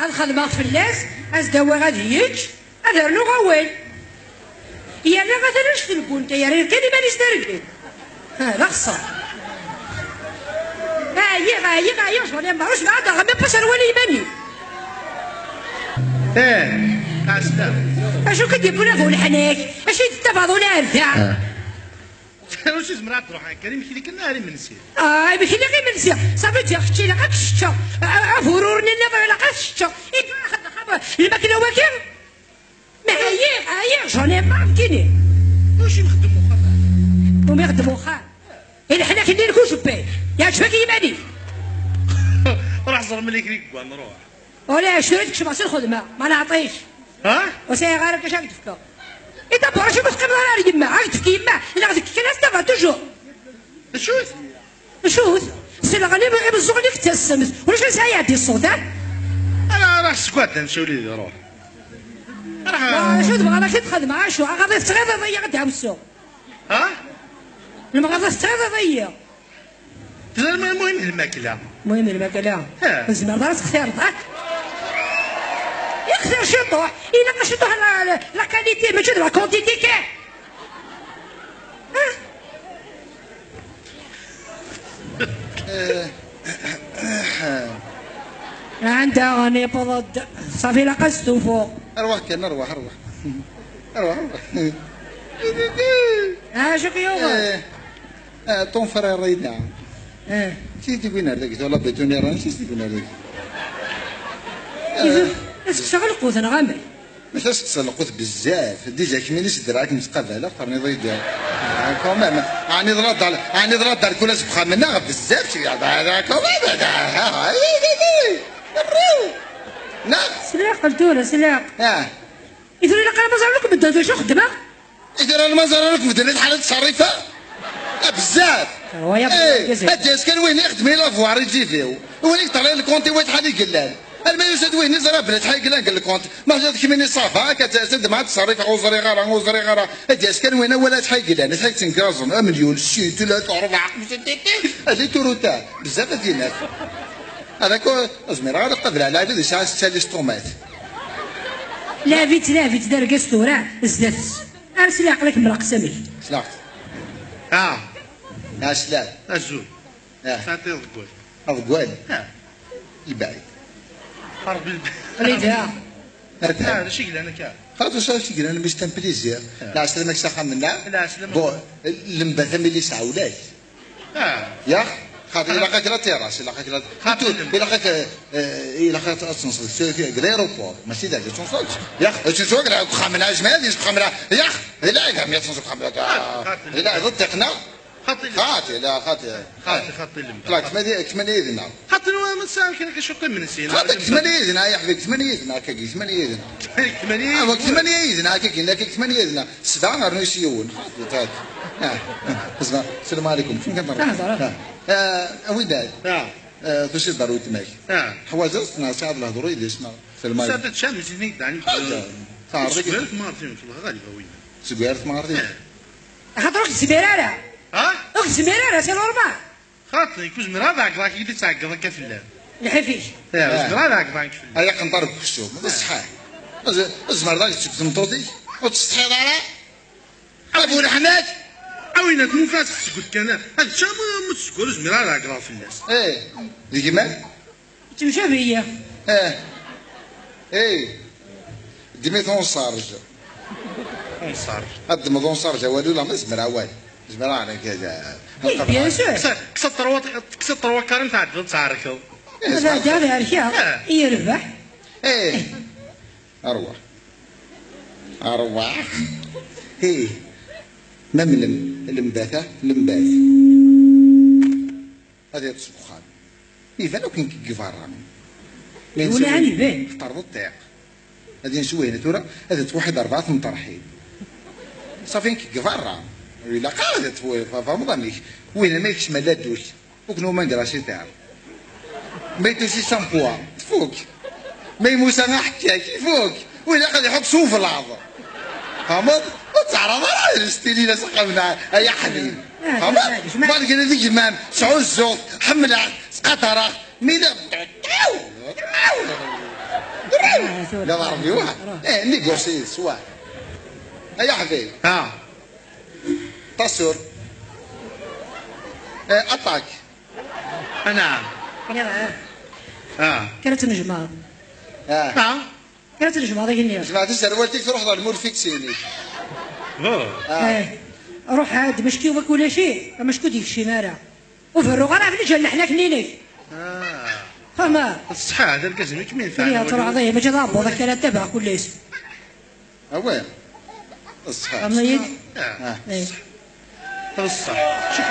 غاد خدمة فلاس أزدوا غادي يج هذا رنو غوال يا لا غادي نشتي نقول يا ريت كلمة نسترجل ها خصها غاية شغل ما عرفش بعد غا ما باش الولي يباني اشو كتجيبونا فوق الحناك اش تتفاضوا هذا واش زمرات تروح كريم كي ديك النهار منسي باش اللي غير منسي صافي تي اختي لا غتشتا فورورني لا غتشتا الماكله واكل ما عايق جوني ما فهمتيني واش يخدم مخا وما يخدم مخا إلا حنا كندير كلشي باي يعجبك يماني روح زر ملي كريك نروح ولا شريتك شباصي الخدمه ما نعطيش ها وسي غيرك اش غادي تفكر إذا براشي ما تقبل على يما غادي تفكي يما إلا غادي تفكي ناس تبع توجور شوث سي لا غادي يبزغ لك حتى السمس ولاش نسعى يعدي الصوت انا راه سكوات نمشيو ليه روح راه شو تبغى راك تخدم عاشو غادي تغير ضيع غادي عاوسو ها المغازه تغير ضيع المهم الماكله الماكله الزمان راه تختار ضاك يختار شطوح إلا شطوح لا كاليتي ماشي لا كونتيتي كاع عندها غني بضد صافي لا قصتو فوق اروح كان اروح شو كيوغا طون فرا رينا نسيت وين هذاك ولا بيتوني راه نسيت وين هذاك شغل قوت انا غامل ماش تسلقوت بزاف ديجا كمينيش دراك متقبله قرني ضيد كومام راني ضرب على كل سبخه منا بزاف هذا كومام نعم سلاق قلتوله سلاق إذا لا قال مازال لكم بدات شو خدمه إذا راه مازال لكم بدات حاله تصريفه بزاف هاد كان وين يخدم لا فوار يجي فيه وين يطلع الكونتي واحد حال يقلال الميوسد وين زرا بلات حي قلال قال الكونت ما جات كيميني صافا كتسد مع التصريف غوزري غارة هاد كان وين ولا حي قلال حي تنكازون مليون شي 3 4 هذه توروتا بزاف ديال الناس هذاك زمير غادي قبل على هذا ساعه ستاليستومات لا فيت دار قستورة زدت ارسل عقلك من القسمي سلاقت سلاق الزول تعطي الضكوال الضكوال البعيد حرب البعيد هذا شي قال انا كاع خاطر شي قال انا باش تم بليزير لا سلامك ساخا منا لا سلامك المبث ملي سعولاش يا خاطر إلا لقاك لا تيراس إلا لقاك تنصل في غيروبور ماشي داك تنصل يا اخي تنصل خامن اجمال خامن يا اخي لا يا تنصل خامن لا ضد تقنا خاطي لا خاطي لا كمان يدنا خاطر من ساعه كان كنشوف من سين خاطر كمان يدنا يا حبيبي كمان يدنا كاكي كمان يدنا كاكي كمان يدنا سبعه نهار نسيون خاطر اسمع السلام عليكم فين كنهضر وداد فاش يضروا تماك حوايج اصلا صعب الهضره يديسنا في الماء صافي تشام زينيك دعني صار سكويرت مارتين في الغالب وين سكويرت مارتين خاطرك زميراره اخت زميراره سي نورمال خاطري كوز مرادك راك يدي تعقد كفلان الحفيش مرادك راك في هيا قنطرك في السوق صحاح الزمر داك تكتم طوطي وتستحيض على ابو الحماد عوينات مو فات تسكت كان هاد الشام متسكر زميرة راك راه في الناس ديك مال تمشى بيا ديمي ثونصارج هاد مضونصارج والو لا ما زمر والو زمر على كذا بيان سور كسر كارن تعدل تعركو هذا دار هرشا يربح أروح ما من المباثة المباث هذا يتصبخان إذا لو كان كيفاران ولا عن يبان اختار الطيق هذه نسوي هنا تورا هذا واحد 4 مطرحين صافي كيفاران ولا قاعدة فمضاميك وين ما يكش ملا دوش وكنو ما نقراشي تاع ما يتوشي شامبوا فوق ما يموسى ما حكاك فوق ولا قاعد يحط صوف في العظم فهمت وتعرف راه ستيلي لا سقمنا يا حبيبي فهمت بعد كده ذيك المام سعود الزوط حملها قطره ميدا لا ضربي واحد نيغوسي سواء يا حبيبي تصور اتاك نعم كانت نجمة كانت نجمة هذيك النية جماعة السروالتك تروح ضل مول فيكسيني روح عاد مشكي وبك ولا شيء مشكو ديك الشي مارع وفرو غير عرفني جا حنا كنينيك فما الصحة هذا الكازم كمين فعلا يا ترى عظيم ماشي ضابط هذاك كان تبع كل اسم وين الصحة أميد الصحة شوف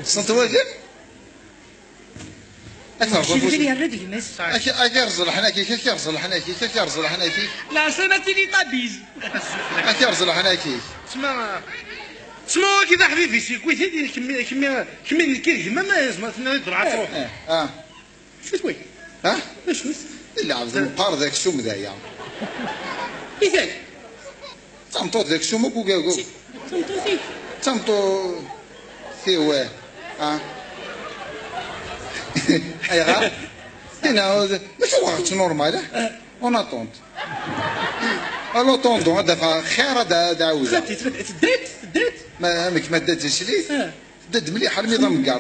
صنت واجب أكرزل حناكي كرزل حناكي كرزل حناكي لا سنتي لي طبيز كرزل حناكي تسمع كذا حبيبي سي كويس هذه كمية الكيك ما يزمر نضرب عفروح شو توي شو اللي عاوز نقار ذاك الشوم ذايا كيفاش تمطو ذاك الشوم وكاكو تمطو فيك تمطو ثيوه ايغا هنا ماشي وقت نورمال اون اتونت الو طوندو هذا خير هذا عاوزه تدرت ما داتش لي دد مليح النظام كاع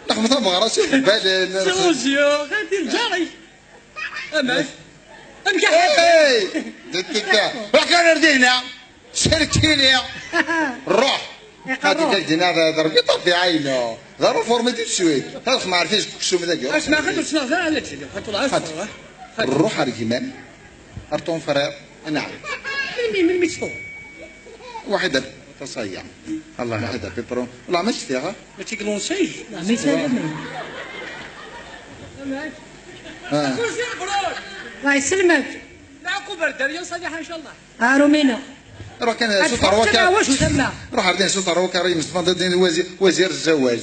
نخدم طبغ راسي بال سوزيو غادي الجاري اماش راك انا ردينا شاركتيني روح هادي قلتينا ضربي طبي عينه ضرب فورمتي شويه هاك ما عرفيش شو من ذاك اسمع خدو تسمع فيها لا تسلم حطوا العصا الروح رجمان ارطون فرير نعم من ميتسطو واحدة تصيع الله واحدة بيبرون والله ما شفتيها ما تيقولون شيء لا ما يسلمني الله يسلمك معكم برد اليوم صديحة ان شاء الله رومينا روح كان سلطة روكا روح عندنا سلطة روكا رئيس مستفاد وزير الزواج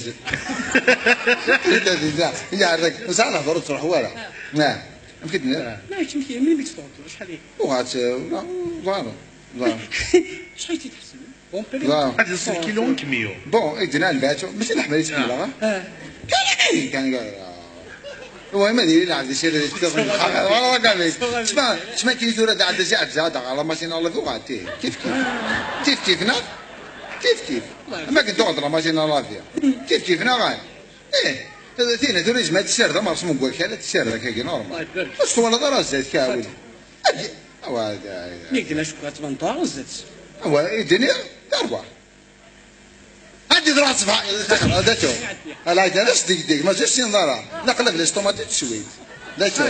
يا عندك ساعة نهضر تروح ورا نعم يمكن ماشي من بيكستون شحال هي وهات ضارو شحال تيتحسب بون هذا 6 كيلو كميو بون ادنا الباتو ماشي نحمل تكيلا كان المهم هذه اللي عندي شي والله كاع تسمع كي ثورة عندها زاد على ماشين الله فوق عاد كيف كيفنا ما كنت تقعد ماشين الله فيها كيفنا غاي ثينا ثورة جمعت السردة ما رسموا كواكالة السردة كاكي نورمال بس ولا ضرا زاد كاول نقدر نشوف 18 زاد هو الدنيا أربعة عندي ذراع صفحة هذا شو لا جالس ديك ما جالس ينظرها نقلب الاستوماتيك شوي لا شو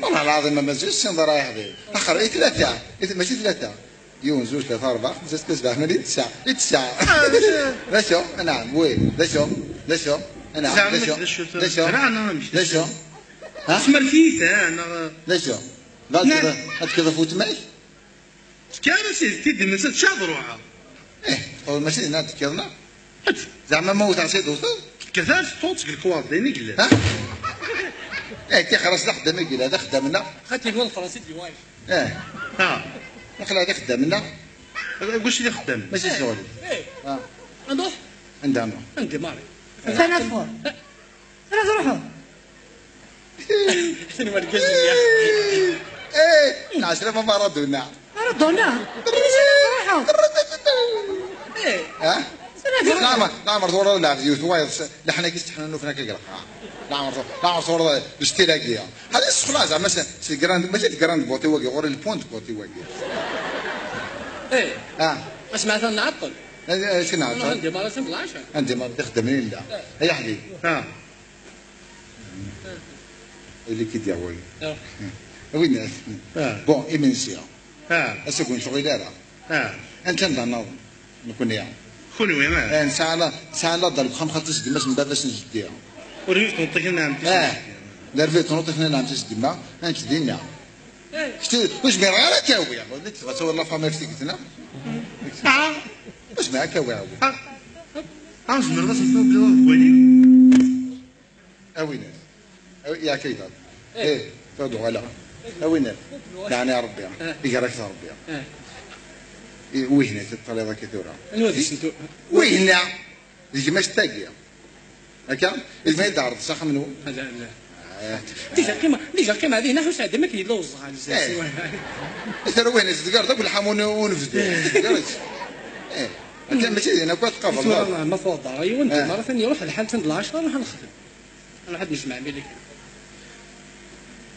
والله العظيم ما جالس ينظرها يا حبيبي اخر اي ثلاثة ماشي ثلاثة يوم زوج ثلاثة أربعة خمسة ستة سبعة ثمانية تسعة لا شو نعم وين لا شو نعم لا شو سمرتيت انا لا شو لا كذا فوت معي كارثة تدي من 6 شهور روحها ماشي هنا تكرنا زعما موت عصيد وصل كيفاش توصل الكواد ديني قلت كي خلاص نخدم يقول هذا خدمنا خاطر يقول الفرنسي دي وايف نخلي هذا خدمنا واش اللي خدام ماشي شغل نروح عندنا عندي ماري ثلاث روحوا انا ما نقصش يا العشرة ما ردونا روحوا نعم صورة لا فيوت وايد لحنا كيست حنا نوفنا كقرا نعم صورة الاشتراكية هذا خلاص مثلا سي جراند ماشي جراند بوتي واقي غير البونت بوتي واقي اش معناتها نعطل اش نعطل عندي مرة في العشاء عندي مرة تخدمني لا يا حبيبي اللي كي ديال وين بون ايمنسيا اسكون شغل انت نظن نكون يعني خوني وين ساعة لا ضرب خمسة ديما من باب باش نجديها وريت نطيح لنا عم درفيت نطيح لنا عم تجدينا نجدينا شتي واش بغا غير كاوي وليت تصور لا فامي في قلتنا واش معاك كاوي عاوز نرقص بلا ويلي اوين يا كيدا تودو على اوين يعني يا ربي يقراك يا ربي وهنا تطلع كثيرة الوادي سنتو وهنا يجي ماش تاقية هكا الماء دار صح منو لا لا ديجا قيمة هذه نحو سعد ما كيلوز على الزاسي ترى وين تقدر تقول حمون ونفدو كان ماشي انا كنت قبل والله ما فوضى ايوا انت مره ثانيه روح لحال تند 10 نروح نخدم انا حد نسمع بالك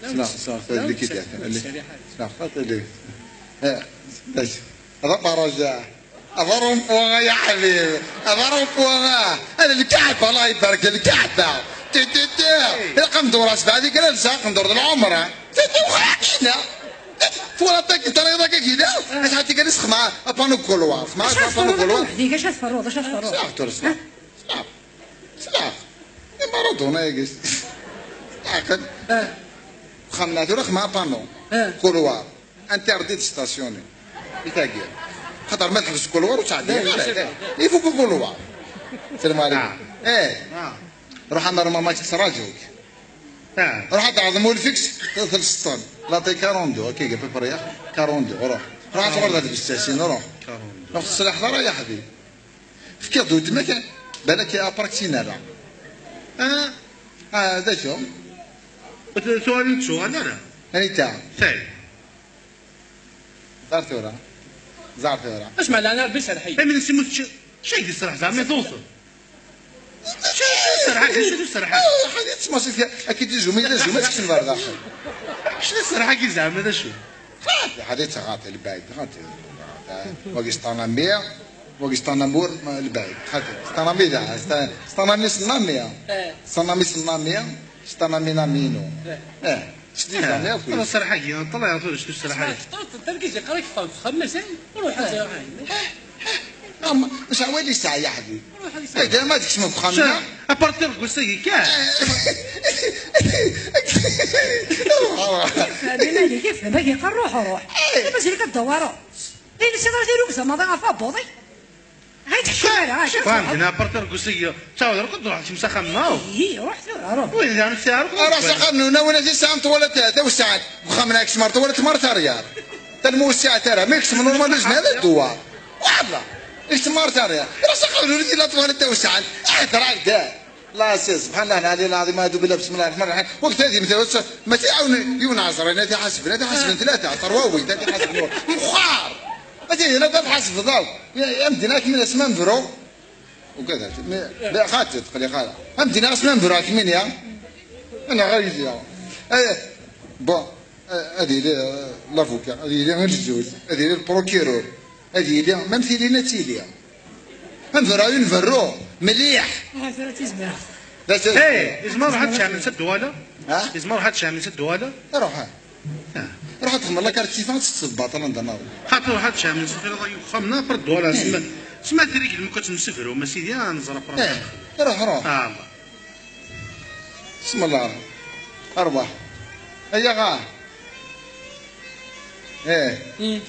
لا اللي كده لا خاطر لي باش هذا رجع أضرب فوقها يا حبيبي أضرب فوقها أنا الكعبة الله يبارك الكعبة القندورة سبع ذيك لابسة قندورة العمرة وخاكينا فولا طاك ترى يضاك كذا اش حتى كنسخ مع بانو كولوار مع بانو كولوار ديك اش تفرض سلاح ترسل سلاح مارادونا يقص عقل خمنات رخ مع بانو كولوار انترديت ستاسيوني يتاقي خاطر ما تحبس كولوار وتعدي يفوق كولوار السلام عليكم روح عند ماما تسراجوك روح تعظموا الفيكس 3 طن لا تي 42 كي قبل بريح 42 روح صور هذا بالساسين روح السلاح ضرا يا حبيبي في كيدو تما بالك يا باراكسينا هذا شو سؤال انا هاني تاع ساي زعتورة اسمع لا انا بس الحي من نسمو شيء الصراحه زعما توصل الصراحه شنو الصراحه حاجه تسمع فيها اكيد الجمله الجمله تكتب البرد اخر شنو الصراحه كي زعما هذا شو حديث غاطي البعيد غاطي وقسطانا مية وقسطانا بور البعيد خاطر ستانا ميدا ستانا ميس نامية ستانا ميس نامية ستانا مينا مينو شديد زعما انا الصراحه كي نطلع نقول شنو الصراحه تركيز قراك خمس روح مش عوالي ساعة يا حبيبي اذا ما تكشموا بخمسة ابارتير قصي كاع هذه كيف باقي روح بس اللي كدوروا لين السيدة ديالو ما ضاع فابوضي هاي تكشمال فهمتنا ابارتير قصي تعاود روح تمسى خمنا روح وين انا ساعه راه سخنونا ولا زي ساعه ولا ثلاثه وساعات وخمنا كشمرت ولا تمرت ريال تنمو الساعه ترى ما يكشم نورمال هذا الدواء والله اجتمار تاريا راسك قالوا لي لا طوال انت وسعد احضر على لا سي سبحان الله العلي العظيم هذا بالله بسم الله الرحمن الرحيم وقت هذه مثلا ما تعاون ينعصر انا تحسب ثلاثه طرواوي ثلاثه حسب نور مخار ما تجي لا تحسب ضاو يا مديناك من اسمان برو وكذا لا خاطر خلي خاطر مدينا اسمان برو كمين يا انا غير يا بون هذه لافوكا هذه الجوج هذه البروكيرور هذه اللي ممثلين تيليا نفراو نفرو مليح هذا تيزمر ايه اسمع روح تشعل نسد ولا اسمع روح تشعل نسد ولا روح تخمر لك ارتيفان تصباط لندن خاطر روح تشعل نسد خمنا برد ولا سما تريك المكات نسفروا ما سيدي نزرب روح الله بسم الله اربح هيا غا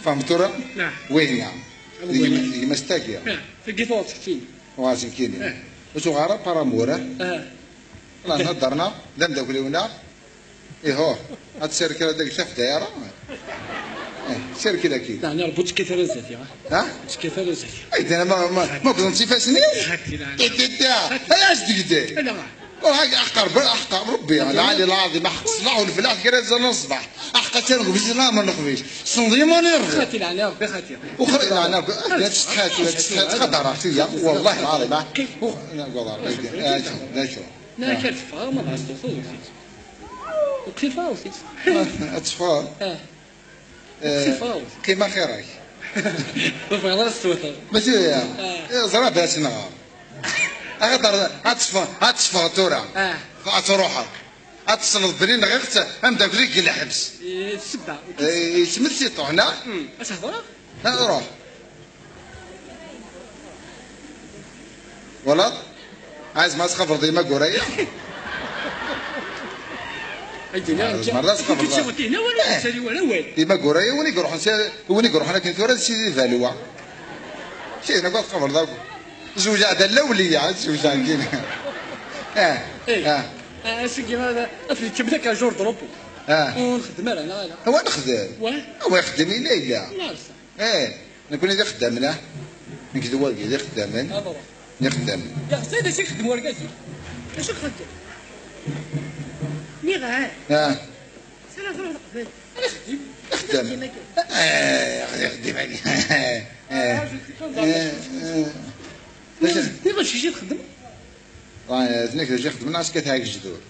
فهمتوا نعم وين يعني اللي مستاكيه في قيثوط كتين واسين كيني وشو غارة بارامورة لا نهضرنا لم داكلونا هو هاد الشركة هذاك شاف دايرة شركة اكيد لا انا ربطت كثر الزاتي كثر الزاتي انا ما كنت نصيفاسني اش ديك لا وهاك احقر ربي العالي العظيم احق الصلاح والفلاح كرا زال الصباح احق تنقب الزنا ما نقبيش صندي ما نرغب خاتي لعنا ربي خاتي وخرج لعنا لا تستحات خطر فيا والله العظيم كيف لا شو لا كيف ما بعرف توصل وكيف اوفيت اتصفار كيما خيرك ربي الله يستر ماشي يا زرابه سنغار اقدر اتصفى تورا اتروحك اتصل برين غيرت ام داك ليك الحبس السبعه يسمثي طحنا اش هضره روح ولا عايز ما تخبر ديما قريه مرة تخبر كتشوتينا ولا سالي ولا وين ديما قريه وني قروح انا كنت ورا سيدي فالوا شي انا قلت خبر ذاك زوج هذا الاوليه زوج كاين سيدي هذا افرض كبدك جور دروبو ونخدم انا هو نخدم هو يخدم ليلى نكون اذا خدامنا نكذب واقي اذا خدامين نخدم يا سيدي شي خدم ورقاتي اش تخدم؟ مي غا سير تروح تقبل خدم يخدم عليك ني غاش يجي تخدم زناك جا خدم ناس كتهاك الجذور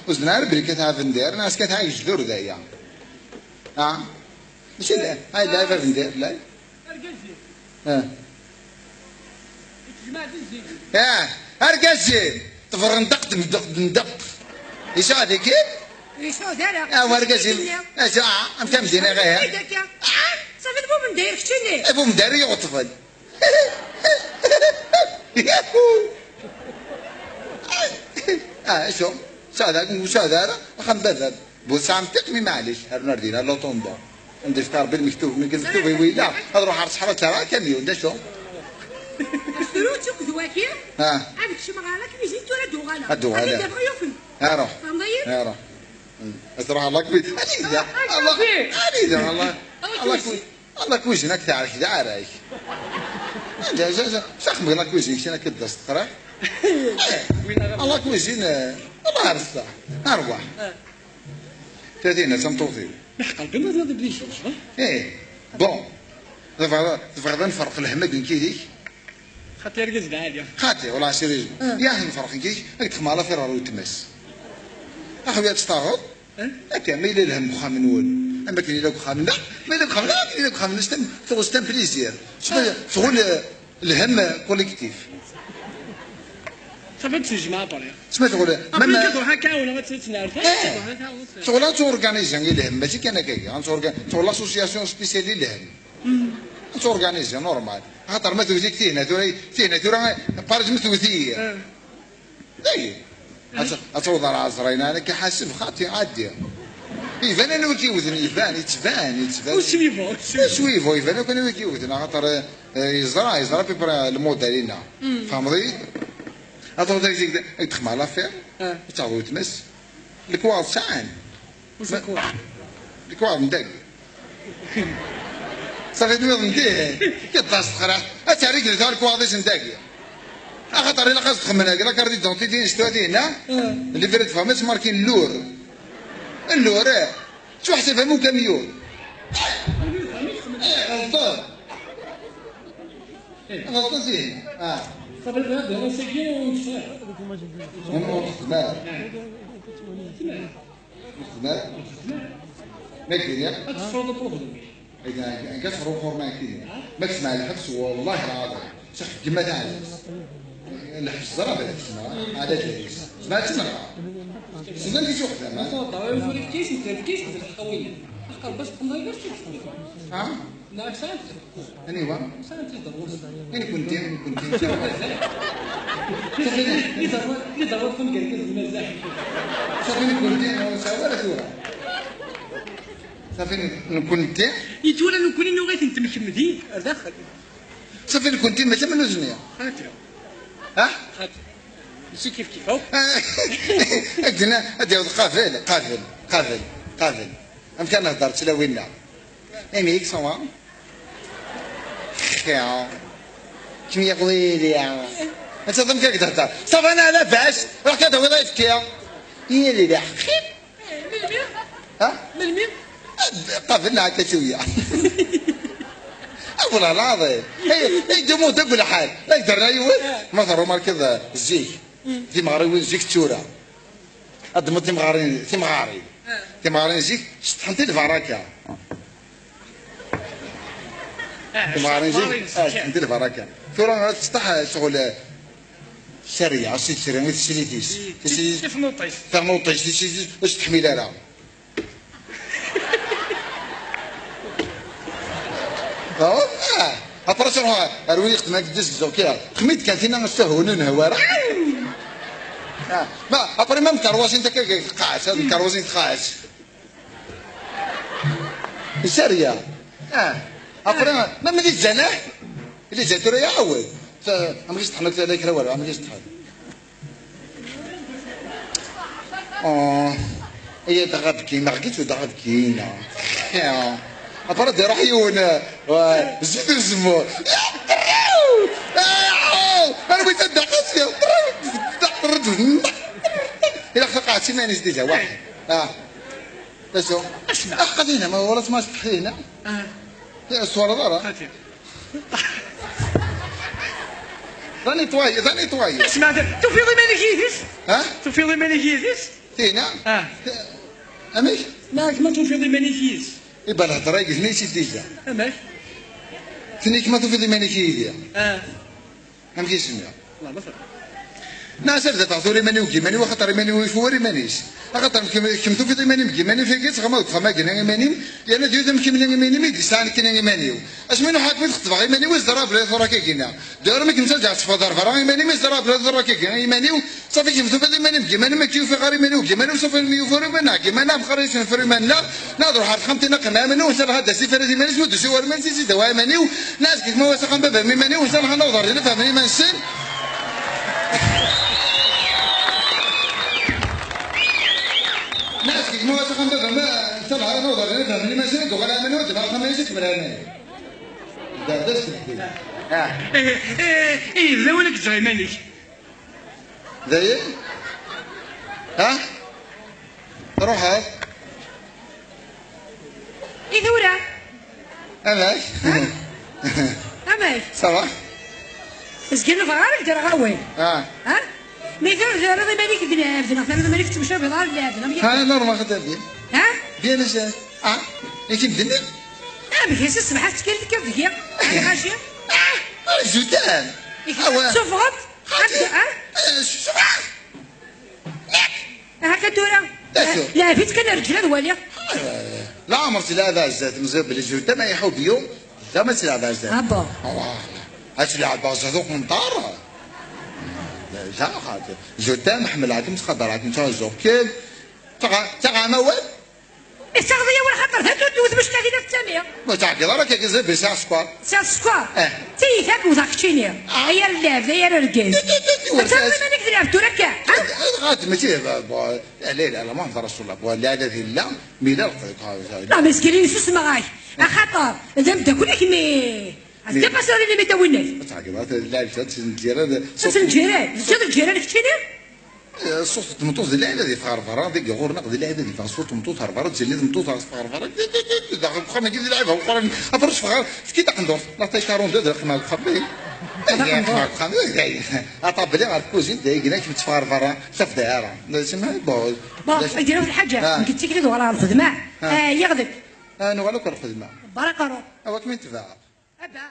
وزنار بلي كتها فندير ناس كتهاك الجذور دايا ماشي لا هاي لا فندير لا ارقازي تفرغ ندق ايش هذيك ايش هذا ورقازي انت مدينه غير صافي بو من داير كتشني ابو مداري يطفل شو هذا خنبذب بوسام تقمي معليش هرنا ردينا لوطومبا ندير فكار بالمكتوب من المكتوب ويلا نروح على صحراء ترى كاميون دا شو اشتروتك ذواكي هذيك شي مغالك ميزين تولا دوغالا هذا دابا يوفن روح روح اسرع الله كبير الله كويس هناك تعرف كذا عارف شخم الله كويس انا كدست قرا الله كويسين الله عرفت اروح 30 سنتوفي قلبي ما تبديش بون دابا نفرق الهمه بين كيديك خاطر رقز عاليه خاطر والله سيريز يا نفرق كيديك تخمالا في راه يتمس اخويا تستاغط هكا ما الى الهم خامن ول اما كاين لك خامن لا ما لك خامن لا كاين لك خامن ستان بليزير شغل الهم كوليكتيف صافي تسجمها باريا سما تقول ما كتروح هكا ولا ما تتنعرف شغل تورغانيزي الهم ماشي كان هكايا شغل لاسوسياسيون سبيسيالي الهم تورغانيزي نورمال خاطر ما توزيك تينا تورا بارج مثوثيه اي اتصور عزرين انا كحاسب خاطي عادي يبان انا كيوزن يتبان وشويفو يبان كان كيوزن خاطر يزرع بيبرا الموديل هنا فهمتي هذا دايك تخمع لافير تعاود تمس الكوار ساعان واش الكوار ندق صافي دوي نديه كيطاس تقرا اتاريك دار الكوار ديش ندق خاطر الا خاص تخمن هكا كاردي دونتيتي نشتو هنا اللي فريت فهمت ماركين اللور شو حسب فهمو كاميون غلطان زين صافي هذا هو سكين ونتفاح ما كاين تصرف البروبليم اذا كتفرو فور ما كاين ما تسمع الحبس والله العظيم شيخ كما تعرف الحبس ضرب هذاك السنه عادات العريس ما تسمع سنان كي شوف زعما طاوي في الكيس انت كيس في الحقويه اخر باش تكون هاي باش تحكم لا سانت انيوا سانت ضروري وين كنتي اللي ضروري كون قال كذا مزاح صافي كنتي ساوى ثورة صافي كنتي يتولى نكون انه غير انت مكمدين داخل صافي كنتي ماشي من وزنيه خاطر خاطر ماشي كيف قلنا هادي قافل امكان نهضر تلاوينا اميك سوا خيا كم يقضي يا انت ظن كيف تهضر صافي انا لا باش راه كتهوي ضيف كيا هي اللي لا من الميم قافلنا هكا شويه والله العظيم هي دمو تقول حال لا يقدر يقول مثلا مركز الزيك في مغاري الزيك تشورا قدموا تيمغارين زيك شطحنتي الفراكه تيمغارين زيك شطحنتي الفراكه ثورا تسطح شغل شريعه شريعه ما تشريتيش فنوطيش واش تحمي لها ابرشن هو اروي يخدم هاك الديسك زوكيا خميت كان فينا نستهونون هوارا ما ابري ما مكروش انت كقاعس هذا مكروزين تقاعس ساريه ابري ما ملي الجناح اللي جاتو راه يعاود ما بغيتش تحمل هذاك راه والو ما بغيتش تحمل هي دغبكي ما لقيتو دغبكينا أفرد يروح يونا زيد الزمور أنا بغيت أدقس يا عرفتي مانيش ديجا واحد بس اسمع قضينا ما ورا ما صحينا يا الصوره دارا راني طواي اسمع تفيض مانيكيدس تفيض مانيكيدس تينا امي لا ما تفيض مانيكيدس يبقى الهضره يقزني شي ديجا اماك ثنيك ما تفيض مانيكيدس هم كيسمع الله ما فرق ناس ارزا تعطوري ماني وكيماني وخاطر ماني ويفوري مانيش خاطر كمتو في ماني مكيماني في كيس غما وخما كنا ماني يعني ديو مكيماني ماني ميدي سان كنا ماني اش منو حاكم تخطب غير ماني وزرا بلا ثورا كينا دار ما كنت رجعت فدار فرا ماني مزرا بلا ثورا كينا ماني صافي كمتو في ماني مكيماني ما كيو في غاري ماني وكيماني وصافي يفوري مانا كيمانا بخريش نفري مانا ناظر حرف خمتنا قما ماني وسال هذا سي فرزي ماني سود سوار ماني سي دواء ماني ناس كيف ما وسخ بابا ماني وسال نوضر نفهمني ما نسن ناس كي مو واسخن بابا ما سبعة نوضر نفهم اللي ما سنك ولا من ودي ما يسك من هنا دردست ذا ولك جاي مالك زي روح هاك ثورة اماك صباح اسكن فرارك ترى غوي مثل زرد مالك بنافذنا فانا مالك تمشي بضار لابنا ها نورمال خدام بيان ازاي يجي بدنا بكيس الصباح تكلم كيف هي هذه خاشيه جودان شوف غد صباح هكا دورة لا فيت كان رجل واليا لا عمرتي لا هذا الزاد مزبل الجودان ما يحوب يوم لا ما تلعب الزاد ابا اش لعب ذوق من طار لا خاطر جودان محمل عاد متقدر عاد نتوجه كيف تاع موال السعودية ولا خطر تدوز باش تاخذ الثانية ما تعقل راك كيزيد بساع سكوار ساعة سكوار تي ثاك وذاك تشيني هي اللعب هي الرجال انت ما نقدر نلعب تركا غاد ماشي لا ما نهضر رسول الله لا هذه لا ميلاد لا مسكين يسوس معاي خطر اذا انت كلك مي هذا بس اللي ما يدوناش تعقل اللاعب الجيران صوت الجيران كتشيني صوت المطوط ديال اللعيبه ديال فغرفره ديك غور نقد اللعيبه ديال صوت المطوط هربره تجلي المطوط فغرفره داخل بخا ما كيدير اللعيبه اخرى افرش فغار كي تقندور لا تيشارون دو درك ما خبي اطاب لي غير كوزين دايقنا كي تفغرفره شاف دايره تسمى بون يديروا في الحاجه يمكن تكري وراها الخدمه يغدك انا ولا كنخدمه بركه هو كمين تفاعل ابا